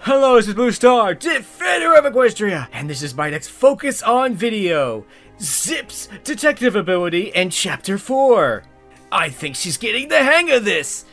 Hello, this is Blue Star, defender of Equestria, and this is my next Focus On video. Zipp's detective ability in Chapter 4. I think she's getting the hang of this.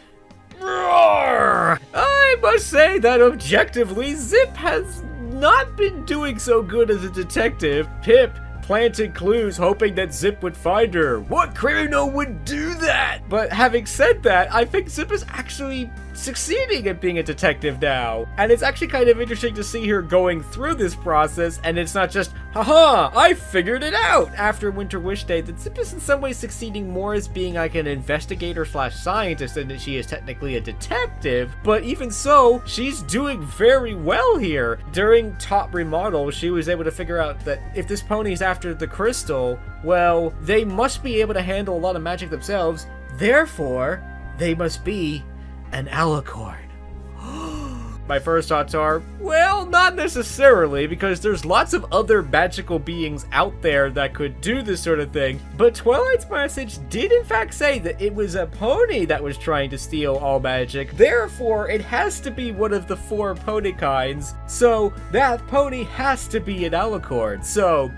Roar! I must say that objectively, Zipp has not been doing so good as a detective. Pip planted clues hoping that Zipp would find her. What criminal would do that? But having said that, I think Zipp is actually succeeding at being a detective now. And it's actually kind of interesting to see her going through this process, and it's not just, haha, I figured it out after Winter Wish Day. That Zipp is in some ways succeeding more as being like an investigator slash scientist than that she is technically a detective. But even so, she's doing very well here. During Top Remodel, she was able to figure out that if this pony's after the crystal, well, they must be able to handle a lot of magic themselves. Therefore, they must be an alicorn. My first thoughts are, well, not necessarily, because there's lots of other magical beings out there that could do this sort of thing. But Twilight's message did in fact say that it was a pony that was trying to steal all magic. Therefore, it has to be one of the 4 pony kinds. So that pony has to be an alicorn. So,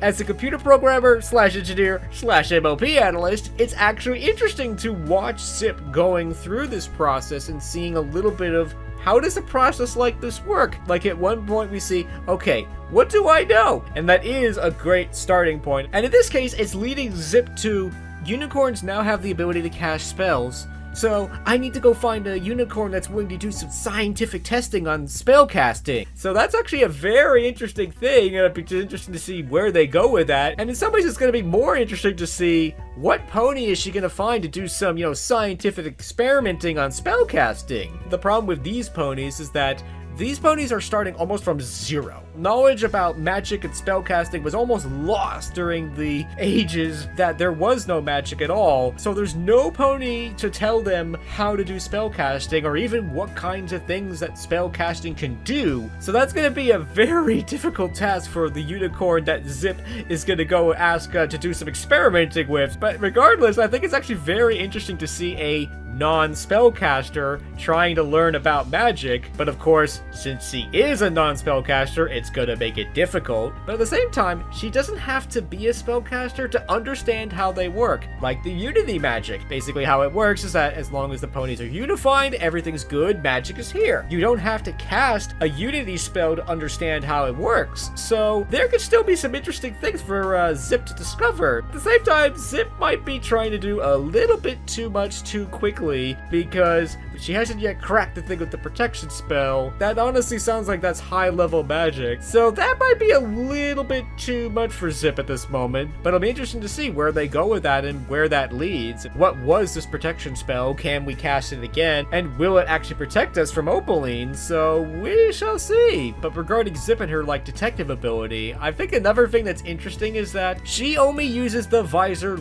as a computer programmer slash engineer slash MLP analyst, it's actually interesting to watch Zipp going through this process and seeing a little bit of how does a process like this work? Like at one point we see, okay, what do I know? And that is a great starting point. And in this case, it's leading Zipp to unicorns now have the ability to cast spells. So I need to go find a unicorn that's willing to do some scientific testing on spell casting. So that's actually a very interesting thing, and it'd be interesting to see where they go with that. And in some ways, it's going to be more interesting to see what pony is she going to find to do some, scientific experimenting on spell casting. The problem with these ponies is that these ponies are starting almost from zero. Knowledge about magic and spellcasting was almost lost during the ages that there was no magic at all. So there's no pony to tell them how to do spellcasting or even what kinds of things that spellcasting can do. So that's going to be a very difficult task for the unicorn that Zipp is going to go ask to do some experimenting with. But regardless, I think it's actually very interesting to see a non-spellcaster trying to learn about magic. But of course, since she is a non-spellcaster, it's gonna make it difficult. But at the same time, she doesn't have to be a spellcaster to understand how they work, like the unity magic. Basically how it works is that as long as the ponies are unified, everything's good, magic is here. You don't have to cast a unity spell to understand how it works. So there could still be some interesting things for Zipp to discover. At the same time, Zipp might be trying to do a little bit too much too quickly, because she hasn't yet cracked the thing with the protection spell. That honestly sounds like that's high level magic. So that might be a little bit too much for Zipp at this moment. But it'll be interesting to see where they go with that and where that leads. What was this protection spell? Can we cast it again? And will it actually protect us from Opaline? So we shall see. But regarding Zipp and her detective ability, I think another thing that's interesting is that she only uses the visor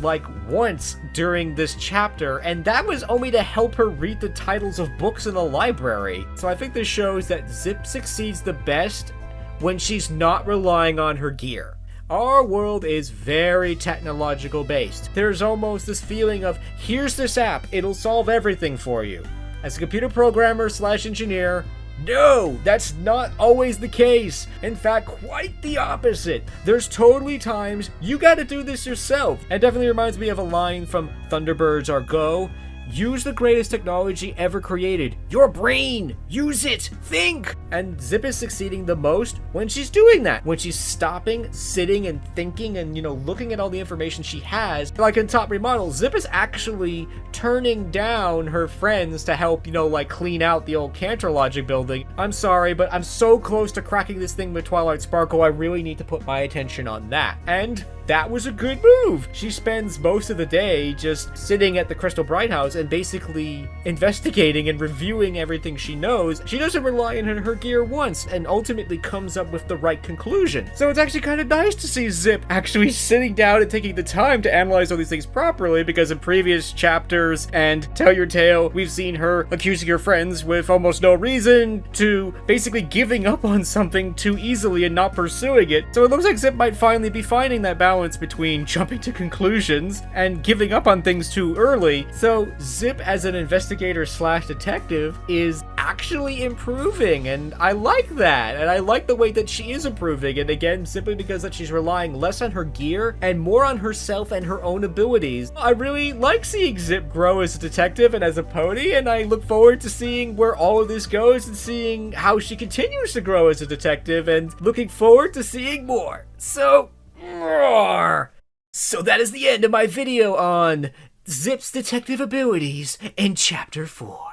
once during this chapter, and that was only to help her read the titles of books in the library. So I think this shows that Zipp succeeds the best when she's not relying on her gear. Our world is very technological based. There's almost this feeling of, here's this app, it'll solve everything for you. As a computer programmer slash engineer, no, that's not always the case. In fact, quite the opposite. There's totally times you gotta do this yourself. And definitely reminds me of a line from Thunderbirds Are Go. Use the greatest technology ever created. Your brain! Use it! Think! And Zipp is succeeding the most when she's doing that. When she's stopping, sitting, and thinking and, looking at all the information she has. Like in Top Remodel, Zipp is actually turning down her friends to help, clean out the old Canterlogic building. I'm sorry, but I'm so close to cracking this thing with Twilight Sparkle, I really need to put my attention on that. And that was a good move. She spends most of the day just sitting at the Crystal Bright House and basically investigating and reviewing everything she knows. She doesn't rely on her gear once and ultimately comes up with the right conclusion. So it's actually kind of nice to see Zipp actually sitting down and taking the time to analyze all these things properly, because in previous chapters and Tell Your Tale, we've seen her accusing her friends with almost no reason to basically giving up on something too easily and not pursuing it. So it looks like Zipp might finally be finding that balance between jumping to conclusions and giving up on things too early. So Zipp, as an investigator slash detective, detective is actually improving, and I like that, and I like the way that she is improving, and again, simply because that she's relying less on her gear and more on herself and her own abilities. I really like seeing Zipp grow as a detective and as a pony, and I look forward to seeing where all of this goes and seeing how she continues to grow as a detective, and looking forward to seeing more. So, roar! So that is the end of my video on Zipp's detective abilities in Chapter 4.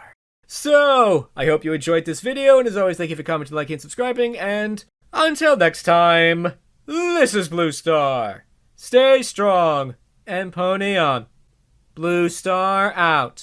So, I hope you enjoyed this video, and as always, thank you for commenting, liking, and subscribing, and until next time, this is Blue Star. Stay strong and pony on. Blue Star out.